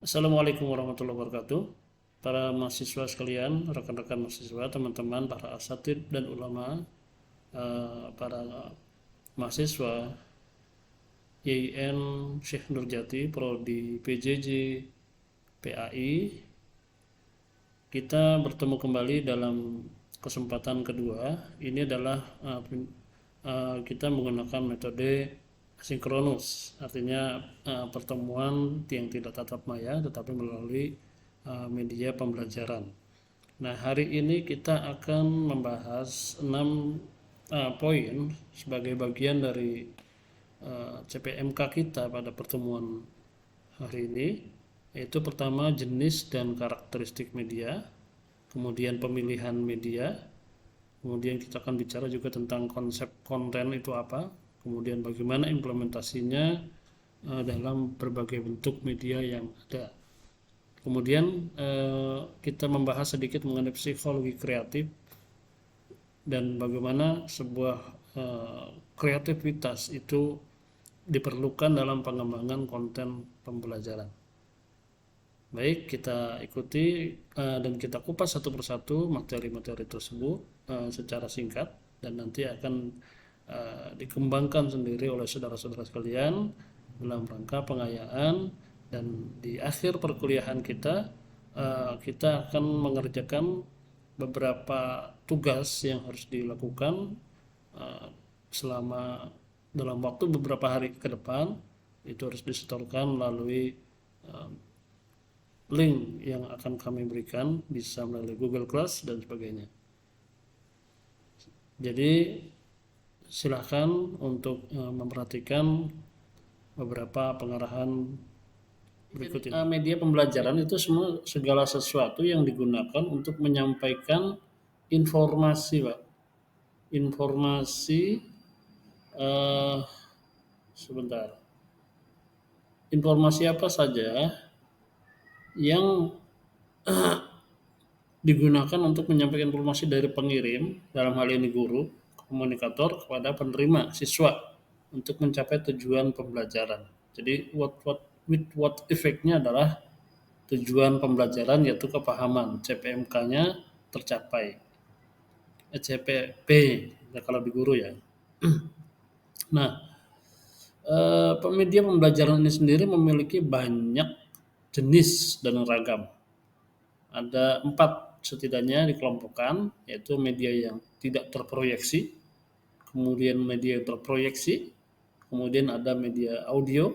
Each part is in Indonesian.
Assalamualaikum warahmatullahi wabarakatuh. Para mahasiswa sekalian, rekan-rekan mahasiswa, teman-teman, para asatid dan ulama, para mahasiswa YIN Syekh Nurjati, Prodi PJJ, PAI, kita bertemu kembali dalam kesempatan kedua. Ini adalah kita menggunakan metode asinkronus, artinya pertemuan yang tidak tatap maya tetapi melalui media pembelajaran. Nah, hari ini kita akan membahas 6 poin sebagai bagian dari CPMK kita pada pertemuan hari ini, yaitu pertama jenis dan karakteristik media, kemudian pemilihan media, kemudian kita akan bicara juga tentang konsep konten itu apa, kemudian bagaimana implementasinya dalam berbagai bentuk media yang ada. Kemudian kita membahas sedikit mengenai psikologi kreatif dan bagaimana sebuah kreativitas itu diperlukan dalam pengembangan konten pembelajaran. Baik, kita ikuti dan kita kupas satu persatu materi-materi tersebut secara singkat dan nanti akan dikembangkan sendiri oleh saudara-saudara sekalian dalam rangka pengayaan, dan di akhir perkuliahan kita kita akan mengerjakan beberapa tugas yang harus dilakukan selama dalam waktu beberapa hari ke depan. Itu harus disetorkan melalui link yang akan kami berikan, bisa melalui Google Class dan sebagainya. Jadi silahkan untuk memperhatikan beberapa pengarahan berikut ini. Media pembelajaran itu semua segala sesuatu yang digunakan untuk menyampaikan informasi, Pak. Informasi eh, sebentar. Informasi apa saja yang digunakan untuk menyampaikan informasi dari pengirim, dalam hal ini guru, komunikator, kepada penerima, siswa, untuk mencapai tujuan pembelajaran. Jadi what effect-nya adalah tujuan pembelajaran, yaitu kepahaman, CPMK-nya tercapai. CPP kalau di guru ya. Nah, media pembelajaran ini sendiri memiliki banyak jenis dan ragam. Ada 4 setidaknya dikelompokkan, yaitu media yang tidak terproyeksi, kemudian media yang terproyeksi, kemudian ada media audio,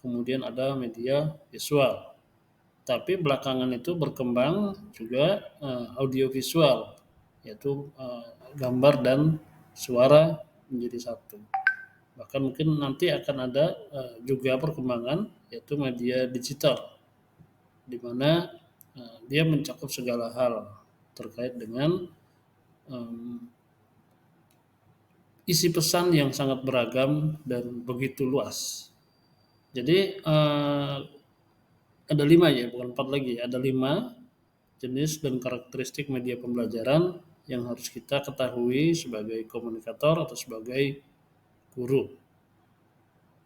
kemudian ada media visual. Tapi belakangan itu berkembang juga audio visual, yaitu gambar dan suara menjadi satu. Bahkan mungkin nanti akan ada juga perkembangan, yaitu media digital, di mana dia mencakup segala hal terkait dengan isi pesan yang sangat beragam dan begitu luas. Jadi ada 5 ya, bukan 4 lagi. Ada 5 jenis dan karakteristik media pembelajaran yang harus kita ketahui sebagai komunikator atau sebagai guru.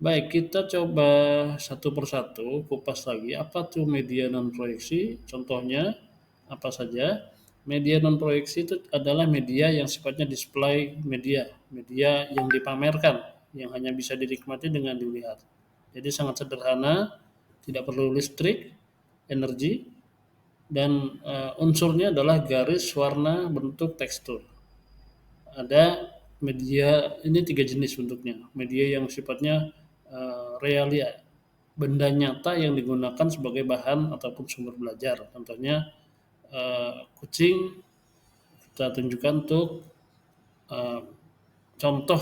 Baik, kita coba satu persatu kupas lagi. Apa tuh media non proyeksi? Contohnya apa saja? Media non proyeksi itu adalah media yang sifatnya display media, media yang dipamerkan, yang hanya bisa dinikmati dengan dilihat. Jadi sangat sederhana, tidak perlu listrik, energi, dan unsurnya adalah garis, warna, bentuk, tekstur. Ada media, ini 3 jenis bentuknya. Media yang sifatnya realia, benda nyata yang digunakan sebagai bahan ataupun sumber belajar. Contohnya kucing, kita tunjukkan untuk contoh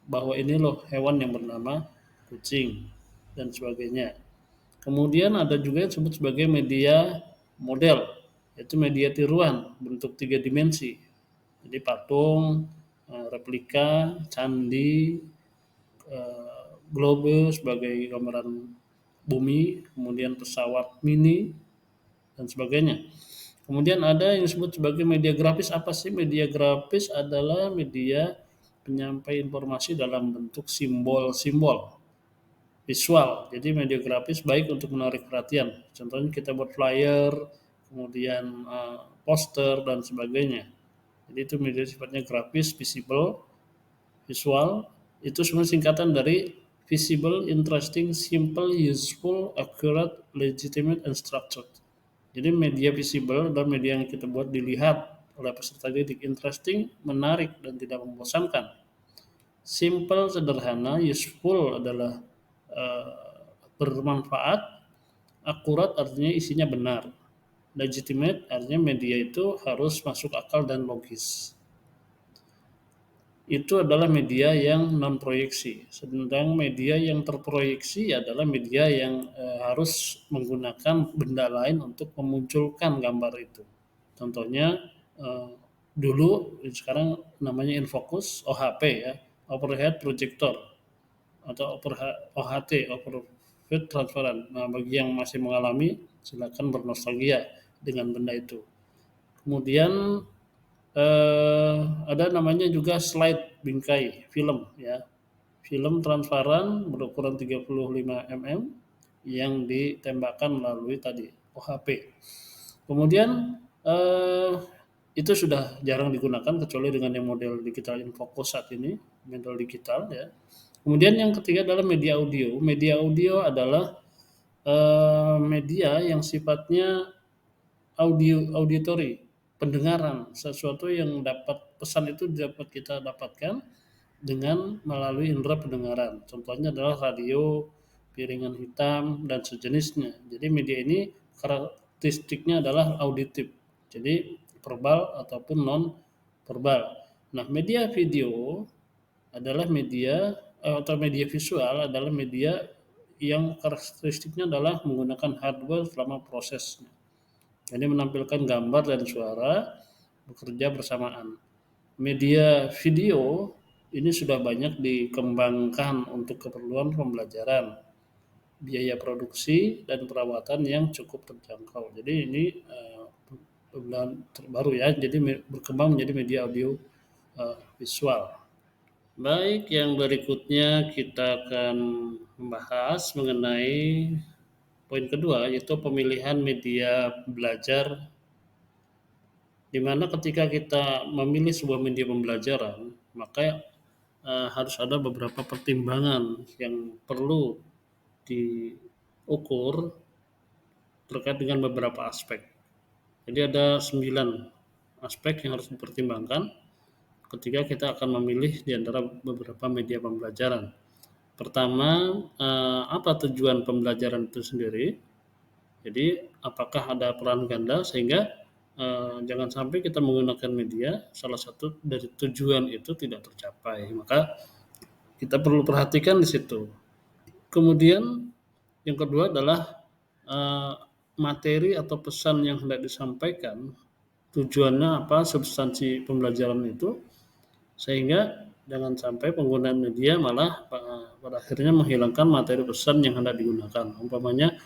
bahwa ini loh hewan yang bernama kucing dan sebagainya. Kemudian ada juga yang disebut sebagai media model, yaitu media tiruan bentuk 3 dimensi. Jadi patung, replika, candi, globe sebagai gambaran bumi, kemudian pesawat mini dan sebagainya. Kemudian ada yang disebut sebagai media grafis. Apa sih media grafis? Adalah media penyampai informasi dalam bentuk simbol-simbol. visual. Jadi media grafis baik untuk menarik perhatian. Contohnya kita buat flyer, kemudian poster dan sebagainya. Jadi itu media sifatnya grafis, visible, visual. Itu semua singkatan dari visible, interesting, simple, useful, accurate, legitimate, and structured. Jadi media visible adalah media yang kita buat dilihat oleh peserta didik, interesting, menarik, dan tidak membosankan. Simple, sederhana, useful adalah bermanfaat, akurat artinya isinya benar. Legitimate artinya media itu harus masuk akal dan logis. Itu adalah media yang non proyeksi. Sedangkan media yang terproyeksi adalah media yang harus menggunakan benda lain untuk memunculkan gambar itu. Contohnya dulu sekarang namanya infocus, OHP ya, overhead projector atau OHT, overhead transparent. Nah, bagi yang masih mengalami silakan bernostalgia dengan benda itu. Kemudian ada namanya juga slide bingkai film ya. Film transparan berukuran 35 mm yang ditembakkan melalui tadi OHP. Kemudian itu sudah jarang digunakan kecuali dengan yang model digital infocus saat ini, model digital ya. Kemudian yang ketiga adalah media audio. Media audio adalah media yang sifatnya auditory, pendengaran, sesuatu yang dapat pesan itu dapat kita dapatkan dengan melalui indera pendengaran. Contohnya adalah radio, piringan hitam dan sejenisnya. Jadi media ini karakteristiknya adalah auditif. Jadi verbal ataupun non verbal. Nah, media video adalah media atau media visual adalah media yang karakteristiknya adalah menggunakan hardware selama prosesnya. Jadi menampilkan gambar dan suara bekerja bersamaan. Media video ini sudah banyak dikembangkan untuk keperluan pembelajaran, biaya produksi dan perawatan yang cukup terjangkau. Jadi ini terbaru ya. Jadi berkembang menjadi media audio visual. Baik, yang berikutnya kita akan membahas mengenai poin kedua, yaitu pemilihan media belajar, di mana ketika kita memilih sebuah media pembelajaran, maka harus ada beberapa pertimbangan yang perlu diukur terkait dengan beberapa aspek. Jadi ada 9 aspek yang harus dipertimbangkan ketika kita akan memilih di antara beberapa media pembelajaran. Pertama, apa tujuan pembelajaran itu sendiri? Jadi apakah ada peran ganda sehingga jangan sampai kita menggunakan media salah satu dari tujuan itu tidak tercapai. Maka kita perlu perhatikan di situ. Kemudian yang kedua adalah materi atau pesan yang hendak disampaikan, tujuannya apa, substansi pembelajaran itu, sehingga jangan sampai penggunaan media malah pada akhirnya menghilangkan materi pesan yang hendak digunakan. Umpamanya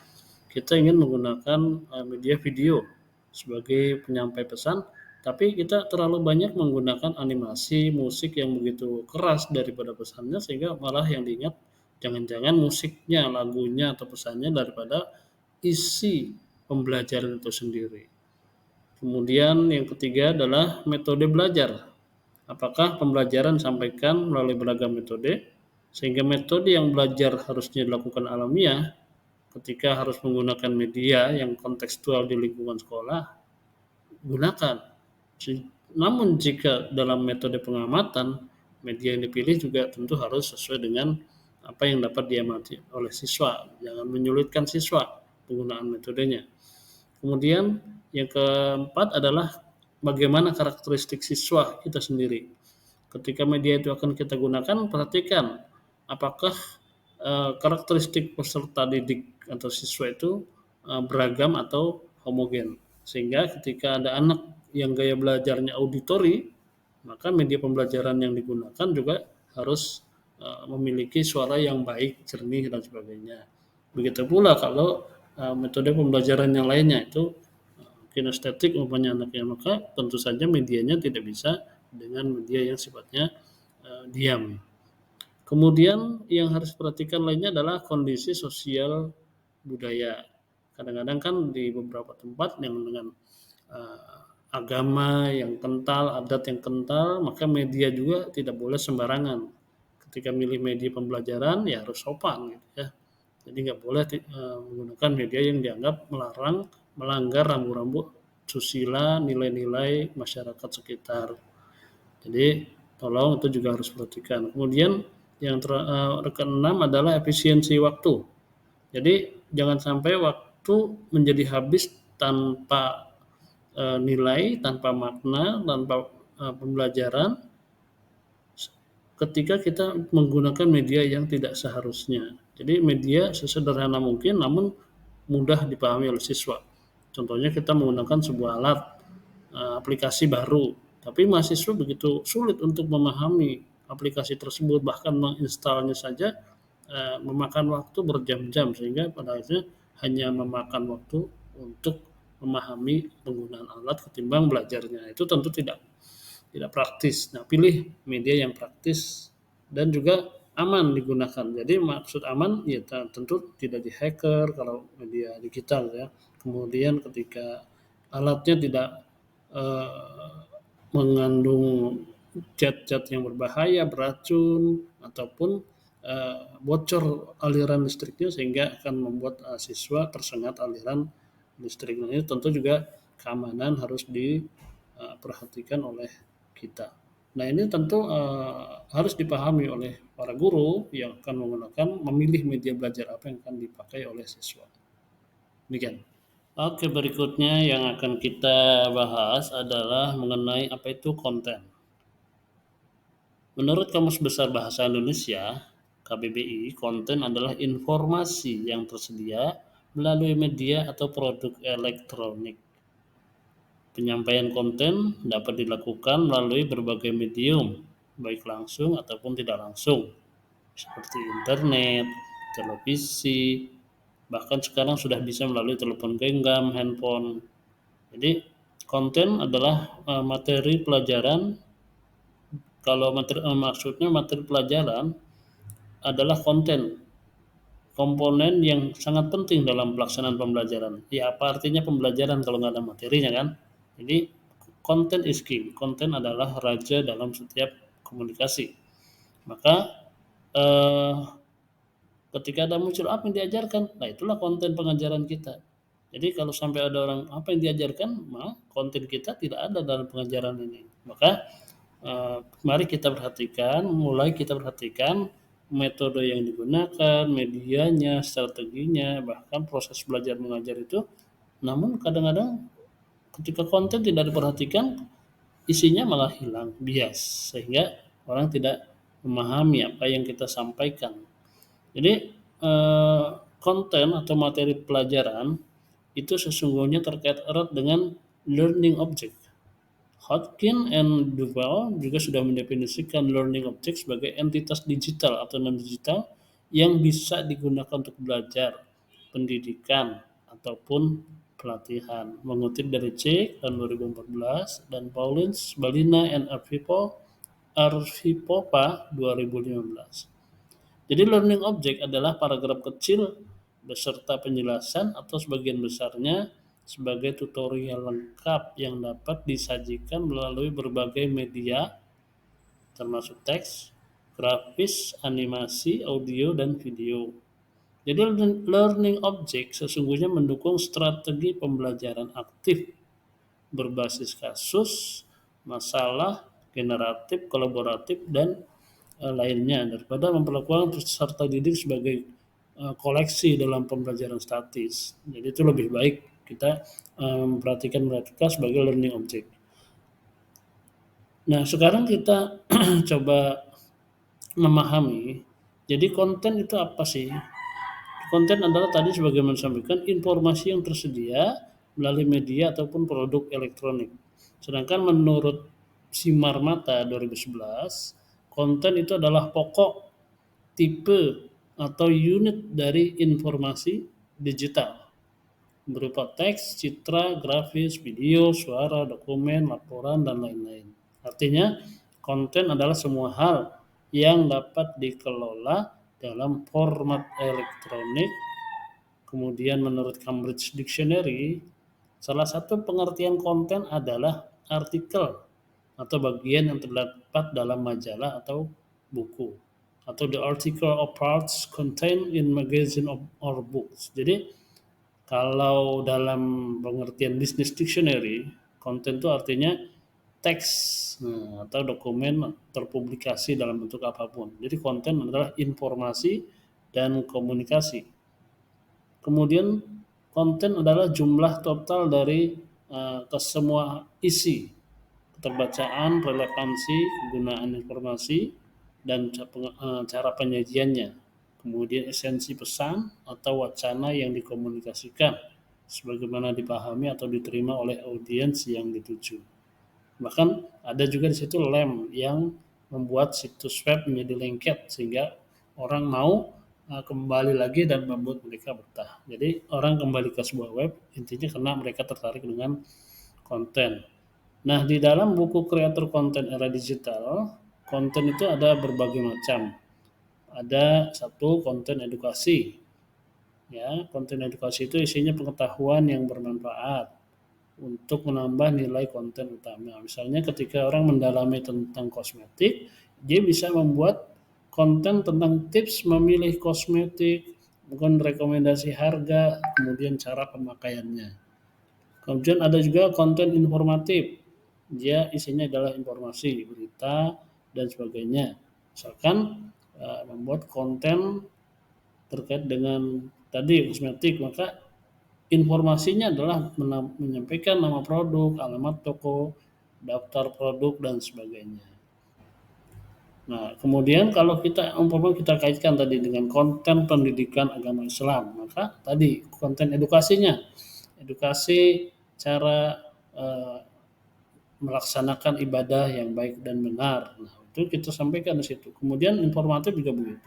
kita ingin menggunakan media video sebagai penyampai pesan, tapi kita terlalu banyak menggunakan animasi, musik yang begitu keras daripada pesannya, sehingga malah yang diingat jangan-jangan musiknya, lagunya, atau pesannya daripada isi pembelajaran itu sendiri. Kemudian yang ketiga adalah metode belajar. Apakah pembelajaran disampaikan melalui beragam metode, sehingga metode yang belajar harusnya dilakukan alamiah, ketika harus menggunakan media yang kontekstual di lingkungan sekolah, gunakan. Namun jika dalam metode pengamatan, media yang dipilih juga tentu harus sesuai dengan apa yang dapat diamati oleh siswa. Jangan menyulitkan siswa penggunaan metodenya. Kemudian yang keempat adalah bagaimana karakteristik siswa kita sendiri. Ketika media itu akan kita gunakan, perhatikan apakah karakteristik peserta didik atau siswa itu beragam atau homogen. Sehingga ketika ada anak yang gaya belajarnya auditori, maka media pembelajaran yang digunakan juga harus memiliki suara yang baik, jernih, dan sebagainya. Begitu pula kalau metode pembelajaran yang lainnya itu kinestetik umpamanya anaknya, maka tentu saja medianya tidak bisa dengan media yang sifatnya diam. Kemudian yang harus diperhatikan lainnya adalah kondisi sosial budaya. Kadang-kadang kan di beberapa tempat yang dengan agama yang kental, adat yang kental, maka media juga tidak boleh sembarangan. Ketika milih media pembelajaran ya harus sopan gitu ya. Jadi nggak boleh menggunakan media yang dianggap melanggar rambu-rambu susila, nilai-nilai masyarakat sekitar. Jadi tolong itu juga harus perhatikan. Kemudian yang keenam adalah efisiensi waktu. Jadi jangan sampai waktu menjadi habis tanpa nilai, tanpa makna, tanpa pembelajaran ketika kita menggunakan media yang tidak seharusnya. Jadi media sesederhana mungkin namun mudah dipahami oleh siswa. Contohnya kita menggunakan sebuah alat aplikasi baru, tapi mahasiswa begitu sulit untuk memahami aplikasi tersebut, bahkan menginstalnya saja memakan waktu berjam-jam sehingga pada akhirnya hanya memakan waktu untuk memahami penggunaan alat ketimbang belajarnya. Itu tentu tidak praktis. Nah, pilih media yang praktis dan juga aman digunakan. Jadi maksud aman ya tentu tidak di-hacker kalau media digital ya. Kemudian ketika alatnya tidak eh, mengandung zat-zat yang berbahaya, beracun ataupun bocor aliran listriknya sehingga akan membuat siswa tersengat aliran listriknya. Ini tentu juga keamanan harus diperhatikan oleh kita. Nah ini tentu harus dipahami oleh para guru yang akan memilih media belajar apa yang akan dipakai oleh siswa. Demikian. Oke, berikutnya yang akan kita bahas adalah mengenai apa itu konten. Menurut Kamus Besar Bahasa Indonesia, KBBI, konten adalah informasi yang tersedia melalui media atau produk elektronik. Penyampaian konten dapat dilakukan melalui berbagai medium, baik langsung ataupun tidak langsung, seperti internet, televisi, bahkan sekarang sudah bisa melalui telepon genggam, handphone. Jadi konten adalah materi pelajaran. Kalau maksudnya materi pelajaran adalah konten, komponen yang sangat penting dalam pelaksanaan pembelajaran. Ya apa artinya pembelajaran kalau nggak ada materinya kan? Jadi konten is king. Konten adalah raja dalam setiap komunikasi. Maka eh, ketika ada muncul apa yang diajarkan, nah itulah konten pengajaran kita. Jadi kalau sampai ada orang apa yang diajarkan, maka konten kita tidak ada dalam pengajaran ini. Maka mari kita perhatikan metode yang digunakan, medianya, strateginya, bahkan proses belajar mengajar itu. Namun kadang-kadang ketika konten tidak diperhatikan, isinya malah hilang, bias, sehingga orang tidak memahami apa yang kita sampaikan. Jadi konten atau materi pelajaran itu sesungguhnya terkait erat dengan learning object. Hodgkin and Duval juga sudah mendefinisikan learning object sebagai entitas digital atau non-digital yang bisa digunakan untuk belajar, pendidikan, ataupun pelatihan. Mengutip dari C tahun 2014 dan Paulins, Balina and Arvipopa 2015. Jadi learning object adalah paragraf kecil beserta penjelasan atau sebagian besarnya sebagai tutorial lengkap yang dapat disajikan melalui berbagai media termasuk teks, grafis, animasi, audio, dan video. Jadi learning object sesungguhnya mendukung strategi pembelajaran aktif berbasis kasus, masalah, generatif, kolaboratif, dan lainnya daripada memperlakukan peserta didik sebagai koleksi dalam pembelajaran statis. Jadi itu lebih baik kita memperhatikan mereka sebagai learning object. Nah, sekarang kita coba memahami, jadi konten itu apa sih? Konten adalah tadi sebagaimana disampaikan informasi yang tersedia melalui media ataupun produk elektronik. Sedangkan menurut Simar Mata 2011, konten itu adalah pokok, tipe, atau unit dari informasi digital berupa teks, citra, grafis, video, suara, dokumen, laporan, dan lain-lain. Artinya, konten adalah semua hal yang dapat dikelola dalam format elektronik. Kemudian menurut Cambridge Dictionary, salah satu pengertian konten adalah artikel atau bagian yang terdapat dalam majalah atau buku, atau the article or parts contained in magazine or books. Jadi kalau dalam pengertian Business Dictionary, konten itu artinya teks, atau dokumen terpublikasi dalam bentuk apapun. Jadi konten adalah informasi dan komunikasi. Kemudian konten adalah jumlah total dari kesemua isi, keterbacaan, relevansi, kegunaan informasi, dan cara penyajiannya. Kemudian esensi pesan atau wacana yang dikomunikasikan, sebagaimana dipahami atau diterima oleh audiens yang dituju. Bahkan ada juga di situ lem yang membuat situs web menjadi lengket sehingga orang mau kembali lagi dan membuat mereka betah. Jadi orang kembali ke sebuah web intinya karena mereka tertarik dengan konten. Nah, di dalam buku kreator konten era digital, konten itu ada berbagai macam. Ada satu konten edukasi. Ya, konten edukasi itu isinya pengetahuan yang bermanfaat untuk menambah nilai konten utama. Misalnya ketika orang mendalami tentang kosmetik, dia bisa membuat konten tentang tips memilih kosmetik, bukan rekomendasi harga, kemudian cara pemakaiannya. Kemudian ada juga konten informatif. Dia isinya adalah informasi, berita, dan sebagainya. Misalkan membuat konten terkait dengan tadi kosmetik, maka informasinya adalah menyampaikan nama produk, alamat toko, daftar produk, dan sebagainya. Nah, kemudian kalau kita kaitkan tadi dengan konten pendidikan agama Islam, maka tadi konten edukasinya, edukasi cara eh, melaksanakan ibadah yang baik dan benar. Nah, itu kita sampaikan di situ. Kemudian informatif juga begitu.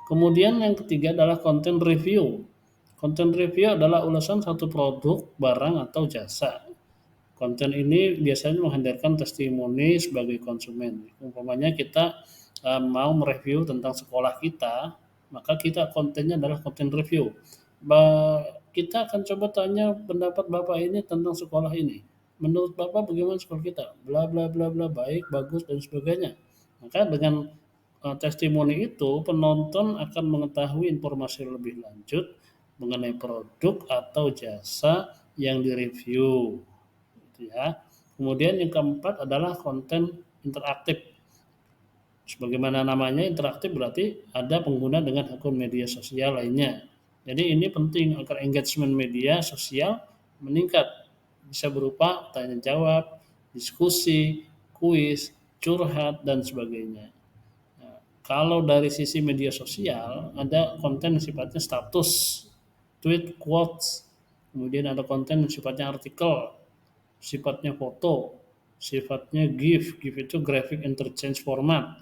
Kemudian yang ketiga adalah konten review. Konten review adalah ulasan satu produk, barang, atau jasa. Konten ini biasanya menghadirkan testimoni sebagai konsumen. Umpamanya kita mau mereview tentang sekolah kita, maka kita kontennya adalah konten review. Kita akan coba tanya pendapat Bapak ini tentang sekolah ini. Menurut Bapak bagaimana sekolah kita? Bla bla bla bla, baik, bagus, dan sebagainya. Maka dengan testimoni itu, penonton akan mengetahui informasi lebih lanjut mengenai produk atau jasa yang direview. Gitu ya. Kemudian yang keempat adalah konten interaktif. Sebagaimana namanya interaktif berarti ada pengguna dengan akun media sosial lainnya. Jadi ini penting agar engagement media sosial meningkat. Bisa berupa tanya jawab, diskusi, kuis, curhat, dan sebagainya. Nah, kalau dari sisi media sosial ada konten yang sifatnya status, tweet, quotes, kemudian ada konten yang sifatnya artikel, sifatnya foto, sifatnya GIF, GIF itu graphic interchange format.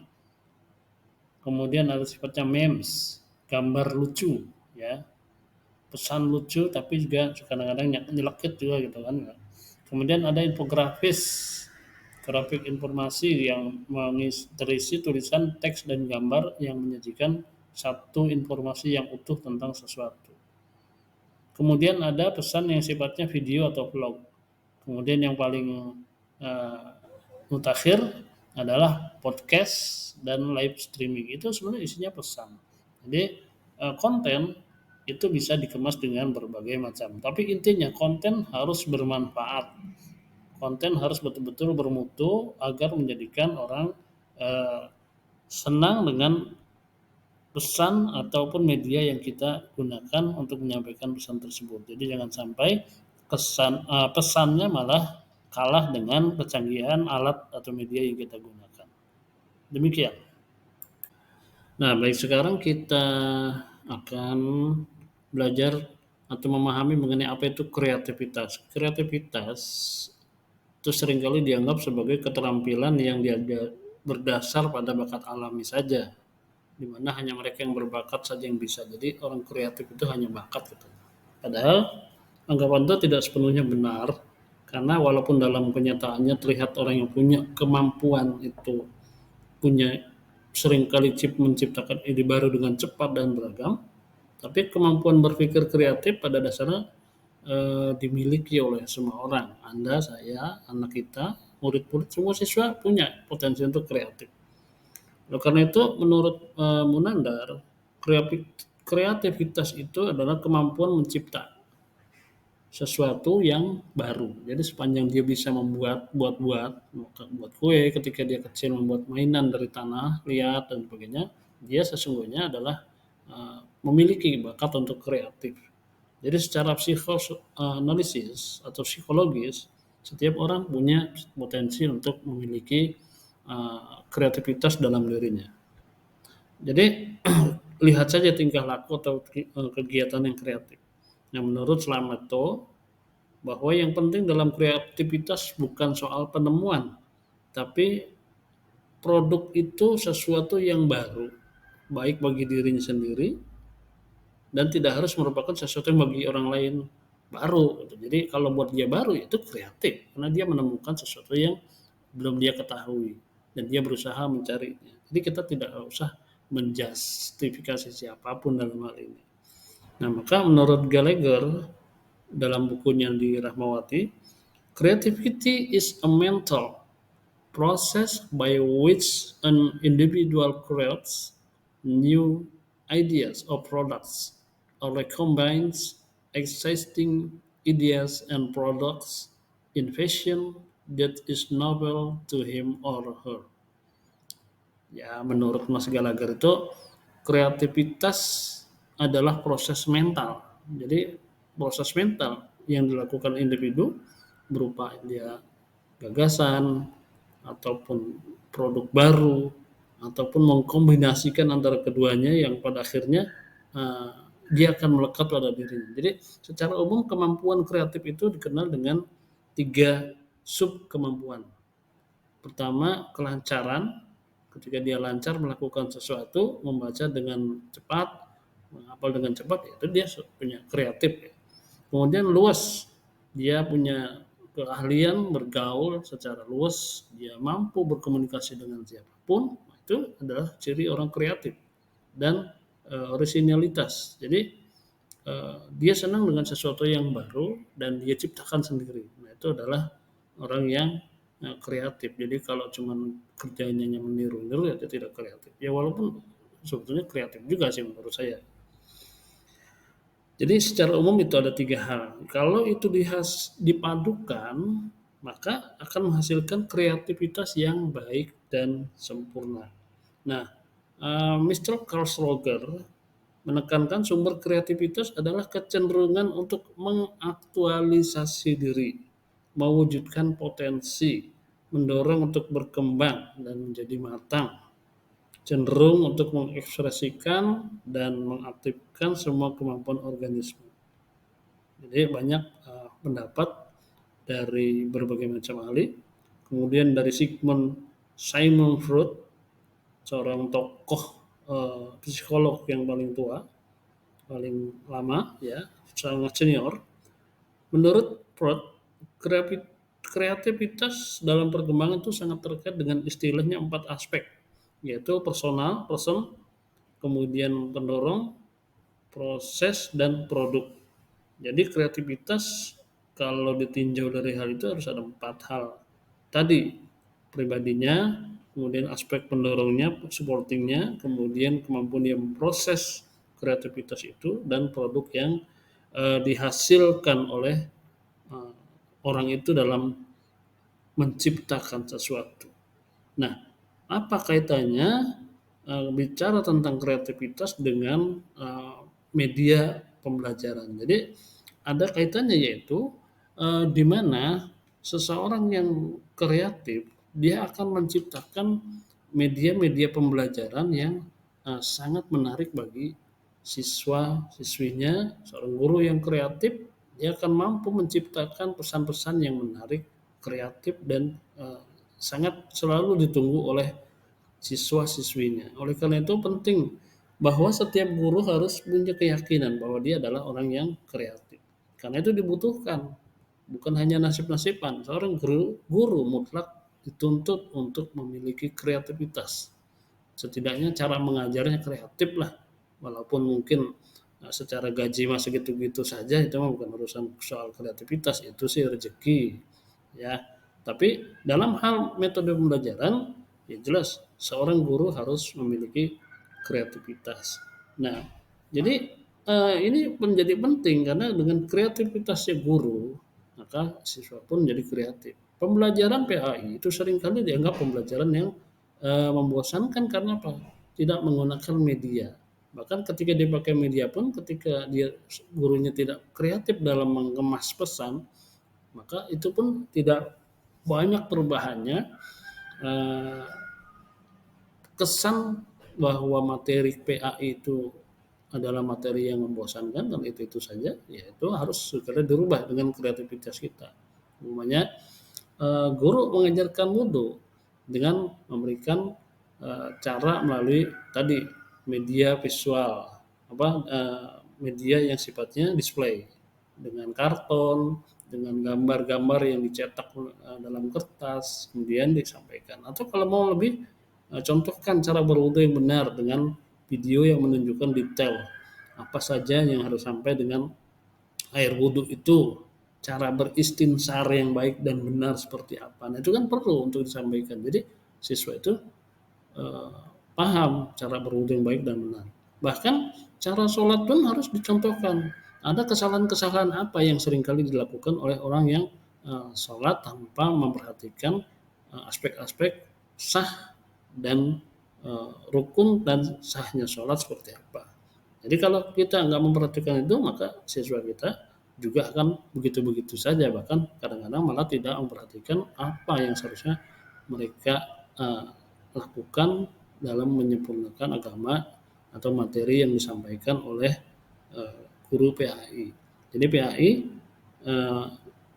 Kemudian ada sifatnya memes, gambar lucu, ya, pesan lucu tapi juga kadang-kadang nyelekit juga gitu kan. Kemudian ada infografis, grafik informasi yang terisi tulisan teks dan gambar yang menyajikan satu informasi yang utuh tentang sesuatu. Kemudian ada pesan yang sifatnya video atau vlog. Kemudian yang paling uh, mutakhir adalah podcast dan live streaming. Itu sebenarnya isinya pesan. Jadi konten itu bisa dikemas dengan berbagai macam. Tapi intinya konten harus bermanfaat. Konten harus betul-betul bermutu agar menjadikan orang uh, senang dengan pesan ataupun media yang kita gunakan untuk menyampaikan pesan tersebut. Jadi jangan sampai pesannya malah kalah dengan kecanggihan alat atau media yang kita gunakan. Demikian. Nah, baik sekarang kita akan belajar atau memahami mengenai apa itu kreativitas. Kreativitas itu seringkali dianggap sebagai keterampilan yang berdasar pada bakat alami saja, di mana hanya mereka yang berbakat saja yang bisa. Jadi orang kreatif itu hanya bakat gitu. Padahal anggapan itu tidak sepenuhnya benar, karena walaupun dalam kenyataannya terlihat orang yang punya kemampuan itu punya seringkali menciptakan ide baru dengan cepat dan beragam, tapi kemampuan berpikir kreatif pada dasarnya dimiliki oleh semua orang. Anda, saya, anak kita, murid-murid, semua siswa punya potensi untuk kreatif. Oleh karena itu, menurut Munandar, kreativitas itu adalah kemampuan mencipta sesuatu yang baru. Jadi sepanjang dia bisa buat kue ketika dia kecil, membuat mainan dari tanah liat dan sebagainya, dia sesungguhnya adalah memiliki bakat untuk kreatif. Jadi secara psikoanalisis atau psikologis, setiap orang punya potensi untuk memiliki kreativitas dalam dirinya. Jadi lihat saja tingkah laku atau kegiatan yang kreatif. Nah, menurut Slamato, bahwa yang penting dalam kreativitas bukan soal penemuan, tapi produk itu sesuatu yang baru, baik bagi dirinya sendiri dan tidak harus merupakan sesuatu yang bagi orang lain baru. Gitu. Jadi kalau buat dia baru itu kreatif karena dia menemukan sesuatu yang belum dia ketahui dan dia berusaha mencarinya. Jadi kita tidak usah menjustifikasi siapapun dalam hal ini. Nah, maka menurut Gallagher dalam bukunya di Rahmawati, creativity is a mental process by which an individual creates new ideas or products or recombines existing ideas and products in fashion that is novel to him or her. Ya, menurut Mas Gallagher itu kreativitas adalah proses mental. Jadi proses mental yang dilakukan individu berupa dia gagasan ataupun produk baru ataupun mengkombinasikan antara keduanya yang pada akhirnya uh, dia akan melekat pada dirinya. Jadi secara umum kemampuan kreatif itu dikenal dengan 3 sub kemampuan. Pertama, kelancaran. Ketika dia lancar melakukan sesuatu, membaca dengan cepat, menghafal dengan cepat, itu dia punya kreatif. Kemudian luas, dia punya keahlian bergaul secara luas, dia mampu berkomunikasi dengan siapapun, itu adalah ciri orang kreatif. Dan originalitas, jadi dia senang dengan sesuatu yang baru dan dia ciptakan sendiri. Nah, itu adalah orang yang kreatif. Jadi kalau cuma kerjanya hanya meniru-niru ya tidak kreatif. Ya walaupun sebetulnya kreatif juga sih menurut saya. Jadi secara umum itu ada 3 hal. Kalau itu dipadukan, maka akan menghasilkan kreativitas yang baik dan sempurna. Nah, Mr. Carl Roger menekankan sumber kreativitas adalah kecenderungan untuk mengaktualisasi diri, mewujudkan potensi, mendorong untuk berkembang dan menjadi matang, cenderung untuk mengekspresikan dan mengaktifkan semua kemampuan organisme. Jadi banyak pendapat dari berbagai macam ahli. Kemudian dari Simon Freud, seorang tokoh psikolog yang paling tua, paling lama ya, sangat senior. Menurut Freud, kreativitas dalam perkembangan itu sangat terkait dengan istilahnya 4 aspek, yaitu personal, person, kemudian pendorong, proses, dan produk. Jadi kreativitas kalau ditinjau dari hal itu harus ada 4 hal. Tadi pribadinya, kemudian aspek pendorongnya, supportingnya, kemudian kemampuan dia memproses kreativitas itu dan produk yang dihasilkan oleh orang itu dalam menciptakan sesuatu. Nah, apa kaitannya bicara tentang kreativitas dengan media pembelajaran? Jadi ada kaitannya yaitu di mana seseorang yang kreatif dia akan menciptakan media-media pembelajaran yang sangat menarik bagi siswa-siswinya. Seorang guru yang kreatif dia akan mampu menciptakan pesan-pesan yang menarik, kreatif dan sangat selalu ditunggu oleh siswa-siswinya. Oleh karena itu penting bahwa setiap guru harus punya keyakinan bahwa dia adalah orang yang kreatif. Karena itu dibutuhkan, bukan hanya nasib-nasiban. Seorang guru mutlak dituntut untuk memiliki kreativitas. setidaknya cara mengajarnya kreatif lah, walaupun mungkin secara gaji masih gitu-gitu saja, itu mah bukan urusan soal kreativitas, itu sih rezeki ya. Tapi dalam hal metode pembelajaran ya jelas seorang guru harus memiliki kreativitas. Nah, jadi ini menjadi penting karena dengan kreativitasnya guru maka siswa pun jadi kreatif. Pembelajaran PAI itu seringkali dianggap pembelajaran yang membosankan karena apa? Tidak menggunakan media. Bahkan ketika dipakai media pun ketika dia gurunya tidak kreatif dalam mengemas pesan, maka itu pun tidak banyak perubahannya. Eh, Kesan bahwa materi PAI itu adalah materi yang membosankan dan itu saja, yaitu harus segera dirubah dengan kreativitas kita. Umumnya guru mengajarkan wudhu dengan memberikan cara melalui tadi media visual, media yang sifatnya display dengan karton, dengan gambar-gambar yang dicetak dalam kertas, kemudian disampaikan. Atau kalau mau lebih contohkan cara berwudhu yang benar dengan video yang menunjukkan detail apa saja yang harus sampai dengan air wudhu itu, cara beristinsar yang baik dan benar seperti apa. Nah itu kan perlu untuk disampaikan. Jadi siswa itu eh, paham cara berwudhu yang baik dan benar. Bahkan cara sholat pun harus dicontohkan. Ada kesalahan-kesalahan apa yang seringkali dilakukan oleh orang yang sholat tanpa memperhatikan aspek-aspek sah dan rukun dan sahnya sholat seperti apa. Jadi kalau kita nggak memperhatikan itu, maka siswa kita juga akan begitu-begitu saja, bahkan kadang-kadang malah tidak memperhatikan apa yang seharusnya mereka lakukan dalam menyempurnakan agama atau materi yang disampaikan oleh guru PAI. Jadi PAI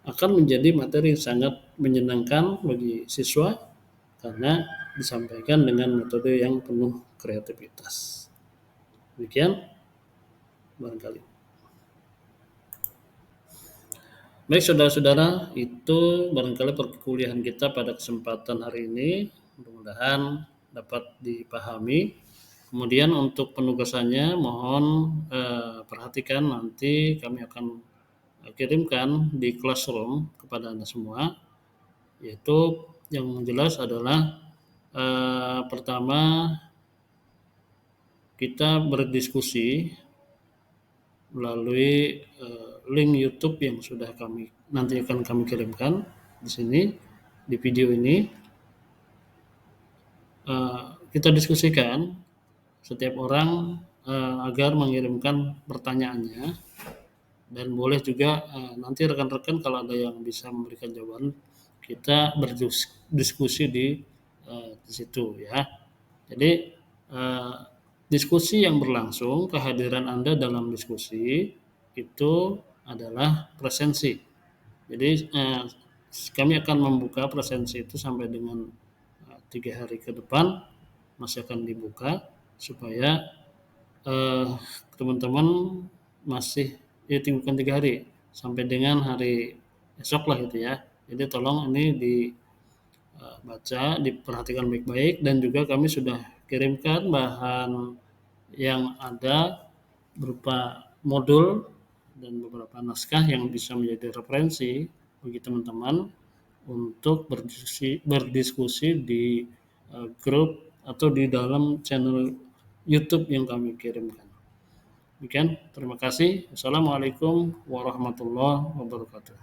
akan menjadi materi yang sangat menyenangkan bagi siswa karena disampaikan dengan metode yang penuh kreativitas. Demikian barangkali. Baik saudara-saudara, itu barangkali perkuliahan kita pada kesempatan hari ini. Mudah-mudahan dapat dipahami. Kemudian untuk penugasannya mohon perhatikan, nanti kami akan kirimkan di classroom kepada Anda semua. Yaitu yang jelas adalah pertama kita berdiskusi melalui link YouTube yang sudah nanti akan kami kirimkan di sini di video ini. Kita diskusikan setiap orang agar mengirimkan pertanyaannya, dan boleh juga nanti rekan-rekan kalau ada yang bisa memberikan jawaban, kita berdiskusi di situ ya. Jadi diskusi yang berlangsung, kehadiran Anda dalam diskusi itu adalah presensi. Jadi kami akan membuka presensi itu sampai dengan 3 hari ke depan masih akan dibuka supaya teman-teman masih bukan 3 hari sampai dengan hari esok lah itu ya. Jadi tolong ini dibaca, diperhatikan baik-baik, dan juga kami sudah kirimkan bahan yang ada berupa modul dan beberapa naskah yang bisa menjadi referensi bagi teman-teman untuk berdiskusi di grup atau di dalam channel YouTube yang kami kirimkan. Demikian, terima kasih. Assalamualaikum warahmatullahi wabarakatuh.